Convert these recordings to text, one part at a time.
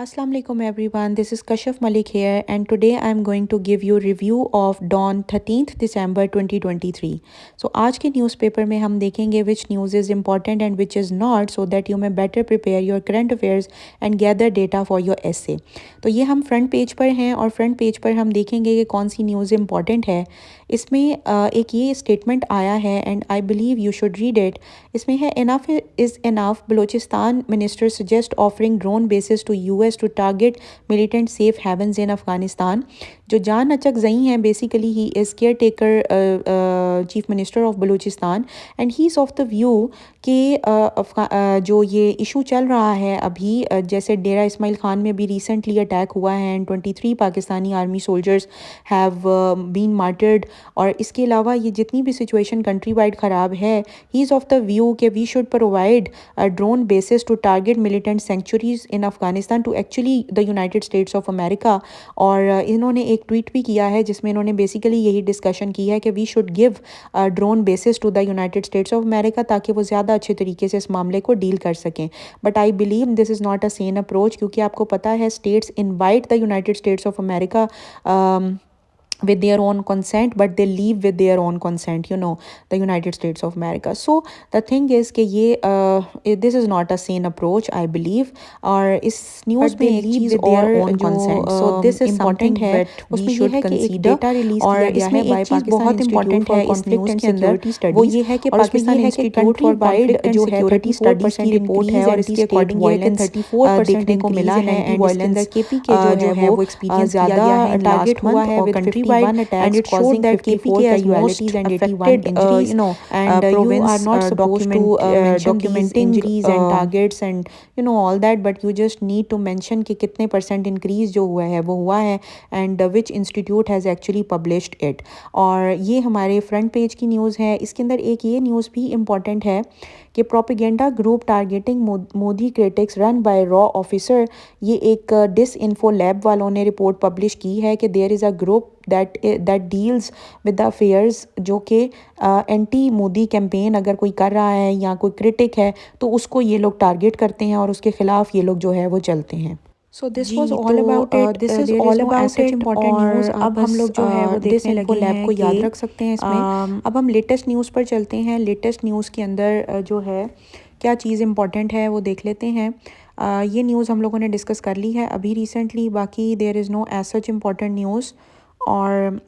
Assalamu alaikum everyone, this is Kashaf Malik here and today I am going to give you review of Dawn 13th December 2023. So आज के newspaper में हम देखेंगे which news is important and which is not so that you may better prepare your current affairs and gather data for your essay. तो ये हम front page पर हैं और फ्रंट पेज पर हम देखेंगे कि कौन सी न्यूज़ इम्पॉर्टेंट है। इसमें एक ये स्टेटमेंट आया है and I believe you should read it. इसमें है enough is enough, Balochistan minister suggest offering drone bases to US to target militant safe havens in Afghanistan. जो जान अचक जई हैं basically he is caretaker chief minister of Balochistan and he is of the view कि जो ये issue चल रहा है अभी जैसे डेरा इस्माइल खान में भी रिसेंटली अटैक हुआ है and 23 Pakistani army soldiers have been martyred. और इसके अलावा ये जितनी भी सिचुएशन कंट्री वाइड ख़राब है, he is of the view कि we should provide drone bases to target militant sanctuaries in Afghanistan to actually the United States of America. और इन्होंने एक ट्वीट भी किया है जिसमें इन्होंने बेसिकली यही डिस्कशन की है कि we should give drone bases to the United States of America ताकि वो ज़्यादा अच्छे तरीके से इस मामले को डील कर सकें। But I believe this is not a Sen approach क्योंकि आपको पता है states invite the United States of America with their own consent, but they leave with their own consent, the United States of America. So the thing is कि ये this is not a sane approach I believe। और इस news में एक चीज़ और जो so this is something है उसमें ये है कि एक डेटा रिलीज किया गया है बाय पाकिस्तान बहुत इंपॉर्टेंट है इस न्यूज़ के अंदर। वो ये है कि पाकिस्तान इंस्टीट्यूट फॉर वाइड जो है 34% की रिपोर्ट है और इसके अकॉर्डिंग ये 34% देखने को मिला है एंड इसके अंदर केपी के जो है वो एक्सपीरियंस ज़्यादा टारगेट हुआ है with country one attack and it showed that KPK has casualties and 81 injuries, and you are not supposed to document injuries and targets and all that, but you just need to mention कि कितने percent increase जो हुआ है वो हुआ है and which institute has actually published it। और ये हमारे फ्रंट पेज की न्यूज़ है। इसके अंदर एक ये न्यूज़ भी इम्पॉर्टेंट है कि propaganda group targeting Modi critics run by raw officer. ये एक डिस इन्फो लैब वालों ने रिपोर्ट पब्लिश की है कि there is a group that deals with the affairs जो कि एंटी मोदी कैंपेन अगर कोई कर रहा है या कोई क्रिटिक है तो उसको ये लोग टारगेट करते हैं और उसके खिलाफ ये लोग जो है वो चलते हैं। सो this was all about it, this is all about it important news. अब हम लोग जो है वो देखने लगे लैब को याद रख सकते हैं इसमें। अब हम लेटेस्ट न्यूज़ पर चलते हैं। लेटेस्ट न्यूज़ के अंदर जो है क्या चीज़ इंपॉर्टेंट है वो देख लेते हैं। ये न्यूज़ हम लोगों ने डिस्कस कर ली है अभी रिसेंटली, बाकी there is no as such important news. और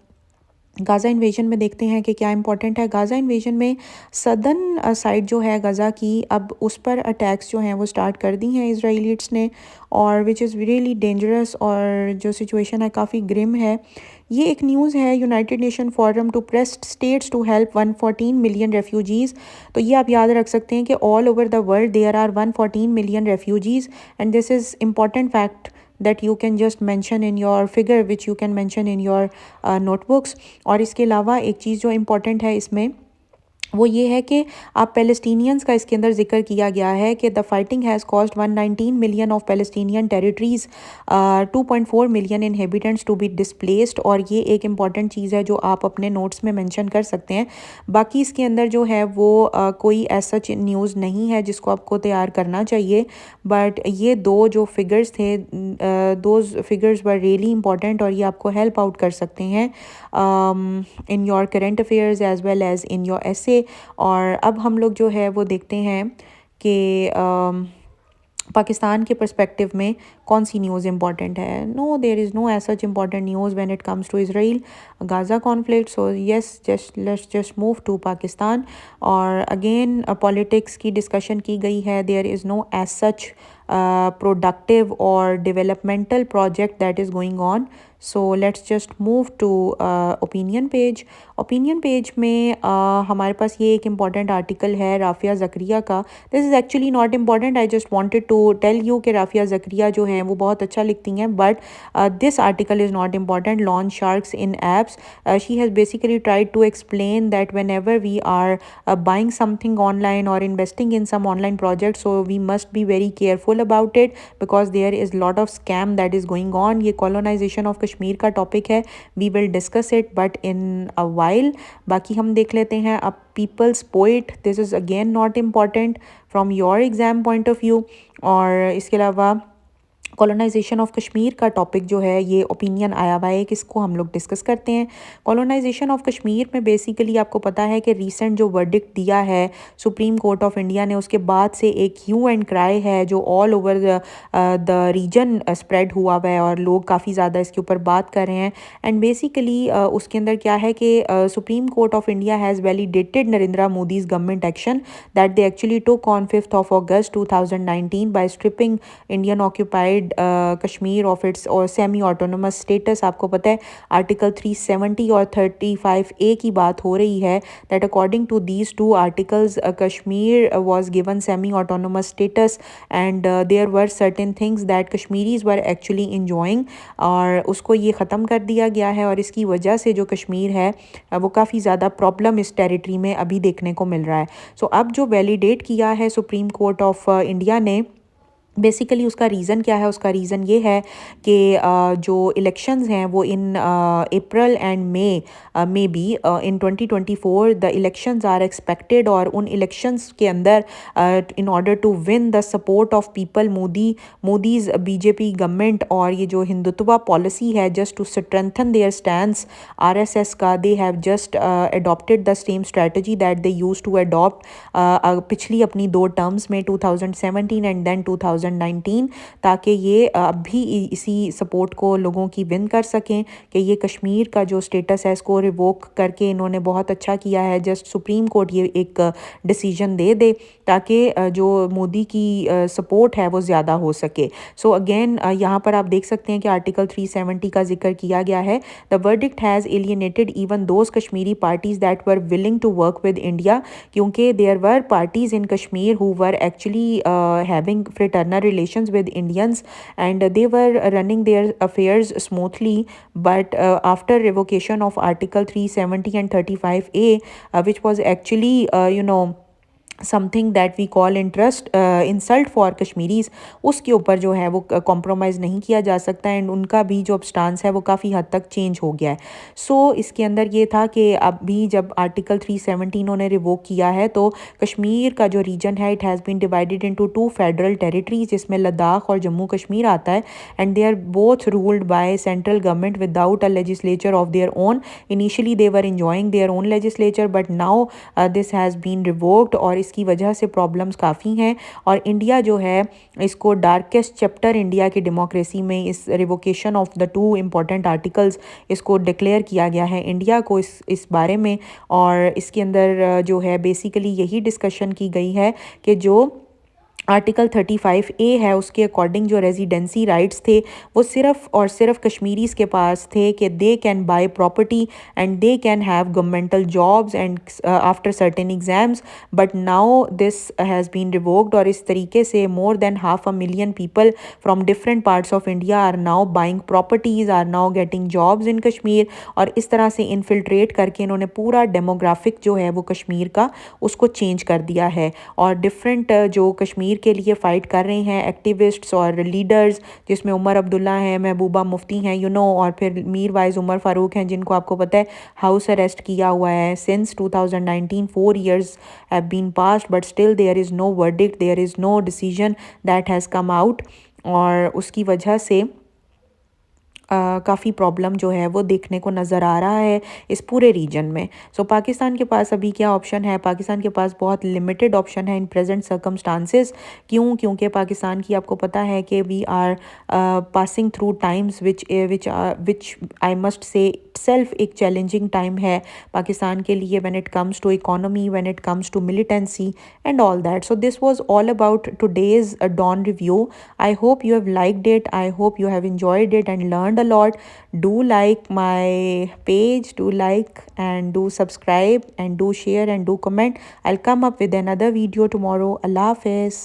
गाज़ा इन्वेजन में देखते हैं कि क्या इंपॉर्टेंट है। गाज़ा इन्वेजन में सदर्न साइड जो है गज़ा की अब उस पर अटैक्स जो हैं वो स्टार्ट कर दी हैं इसराइलीट्स ने, और विच इज़ रियली डेंजरस और जो सिचुएशन है काफ़ी ग्रिम है। ये एक न्यूज़ है United Nation forum to press states to help 114 million refugees. तो ये आप याद रख सकते हैं कि all over the world there are 114 million refugees and this is important fact that you can just mention in your figure which you can mention in your notebooks। और इसके अलावा एक चीज़ जो इम्पोर्टेंट है इसमें वो ये है कि आप पैलेस्टीनियंस का इसके अंदर जिक्र किया गया है कि the fighting has cost 119 million of Palestinian territories, 2.4 million inhabitants to be displaced. और ये एक इम्पॉर्टेंट चीज़ है जो आप अपने नोट्स में मेंशन कर सकते हैं। बाकी इसके अंदर जो है वो कोई ऐसा न्यूज़ नहीं है जिसको आपको तैयार करना चाहिए, बट ये दो जो फिगर्स थे दो फिगर्स वर रियली इंपॉर्टेंट और ये आपको हेल्प आउट कर सकते हैं in your current affairs as well as in your essay. और अब हम लोग जो है वो देखते हैं कि पाकिस्तान के पर्सपेक्टिव में कौन सी न्यूज़ इंपॉर्टेंट है। No, there is no as such important news when it comes to Israel Gaza conflict. So yes, let's just move to Pakistan. और अगेन पॉलिटिक्स की डिस्कशन की गई है। There is no as such productive or developmental project that is going on। so let's just move to opinion page। opinion page में हमारे पास ये एक important article है राफिया ज़करिया का। this is actually not important, I just wanted to tell you कि राफिया ज़करिया जो हैं वो बहुत अच्छा लिखती हैं, but this article is not important। lawn sharks in apps, she has basically tried to explain that whenever we are buying something online or investing in some online project, so we must be very careful about it because there is lot of scam that is going on। ये colonization of Kashmir का topic है, we will discuss it but in a while। बाकी हम देख लेते हैं अब people's poet, this is again not important from your exam point of view। और इसके अलावा कॉलोनाइजेशन ऑफ कश्मीर का टॉपिक जो है ये ओपिनियन आया हुआ है, किसको हम लोग डिस्कस करते हैं। कॉलोनाइजेशन ऑफ कश्मीर में बेसिकली आपको पता है कि रीसेंट जो वर्डिक्ट दिया है सुप्रीम कोर्ट ऑफ इंडिया ने, उसके बाद से एक ह्यू एंड क्राई है जो all over the region spread हुआ हुआ है और लोग काफ़ी ज़्यादा इसके ऊपर बात कर रहे हैं। एंड बेसिकली उसके अंदर क्या है कि supreme court of India has validated Narendra Modi's government action that they actually took on 5th of August 2019 by stripping Indian occupied Kashmir of its और सेमी ऑटोनोमस स्टेटस। आपको पता है आर्टिकल 370 और 35A की बात हो रही है that according to these two articles Kashmir was given semi autonomous status and there were certain things that Kashmiris were actually enjoying, और उसको ये ख़त्म कर दिया गया है। और इसकी वजह से जो कश्मीर है वो काफ़ी ज़्यादा प्रॉब्लम इस टेरिटरी में अभी देखने को मिल रहा है। सो अब जो वैलिडेट किया है सुप्रीम कोर्ट ऑफ इंडिया ने, बेसिकली उसका रीज़न क्या है, उसका रीज़न ये है कि जो इलेक्शंस हैं वो in April and May be in 2024 the elections are expected, और उन इलेक्शंस के अंदर in order to win the support of people Modi's BJP government और ये जो हिंदुत्व पॉलिसी है just to strengthen their stands RSS का, they have just adopted the same strategy that they use to adopt पिछली अपनी 2 टर्म्स में 2017 एंड देन 2019, ताकि ये अब भी इसी सपोर्ट को लोगों की विन कर सकें कि ये कश्मीर का जो स्टेटस है इसको रिवोक करके इन्होंने बहुत अच्छा किया है। जस्ट सुप्रीम कोर्ट ये एक डिसीजन दे दे ताकि जो मोदी की सपोर्ट है वो ज़्यादा हो सके। सो अगेन यहाँ पर आप देख सकते हैं कि आर्टिकल 370 का जिक्र किया गया है। The verdict has alienated even those Kashmiri parties that were willing to work with India, क्योंकि there were parties in Kashmir who were actually having fraternal relations with Indians and they were running their affairs smoothly, but after revocation of Article 370 and 35A, which was actually something that we call interest insult for Kashmiris, उसके ऊपर जो है वो compromise नहीं किया जा सकता and उनका भी जो स्टांस है वो काफ़ी हद तक चेंज हो गया है। सो इसके अंदर ये था कि अभी जब आर्टिकल 370 उन्होंने रिवोक किया है तो कश्मीर का जो रीजन है it has been divided into 2 federal territories, जिसमें लद्दाख और जम्मू कश्मीर आता है and they are both ruled by central government without a legislature of their own. Initially they were enjoying their own legislature but now this has been revoked और इसकी वजह से problems काफ़ी हैं। और इंडिया जो है इसको डार्केस्ट चैप्टर इंडिया की डेमोक्रेसी में इस revocation of the 2 important articles इसको डिक्लेयर किया गया है इंडिया को इस बारे में। और इसके अंदर जो है बेसिकली यही डिस्कशन की गई है कि जो आर्टिकल 35A है उसके अकॉर्डिंग जो रेजिडेंसी राइट्स थे वो सिर्फ और सिर्फ कश्मीरीज़ के पास थे कि they can buy property and they can have governmental jobs and after certain exams, but now this has been revoked और इस तरीके से more than 500,000 people from different parts of India are now buying properties, are now getting jobs in Kashmir. और इस तरह से infiltrate करके इन्होंने पूरा डेमोग्राफिक जो है वो कश्मीर का उसको चेंज कर दिया है। और डिफरेंट जो कश्मीर के लिए फ़ाइट कर रहे हैं एक्टिविस्ट्स और लीडर्स, जिसमें उमर अब्दुल्ला हैं, महबूबा मुफ्ती हैं और फिर मीर वाइज उमर फ़ारूक हैं, जिनको आपको पता है हाउस अरेस्ट किया हुआ है since 2019। 4 years have been passed but still there is no verdict, there is no decision that has come out. और उसकी वजह से काफ़ी प्रॉब्लम जो है वो देखने को नज़र आ रहा है इस पूरे रीजन में। सो पाकिस्तान के पास अभी क्या ऑप्शन है? पाकिस्तान के पास बहुत लिमिटेड ऑप्शन है इन प्रेजेंट सर्कमस्टांसेस। क्यों? क्योंकि पाकिस्तान की आपको पता है कि we are passing through times which I must say self एक चैलेंजिंग टाइम है पाकिस्तान के लिए when it comes to economy, when it comes to militancy and all that. So this was all about today's Dawn review. I hope you have liked it, I hope you have enjoyed it and learned a lot. Do like my page, do like and do subscribe and do share and do comment. I'll come up with another video tomorrow. Allah Hafiz.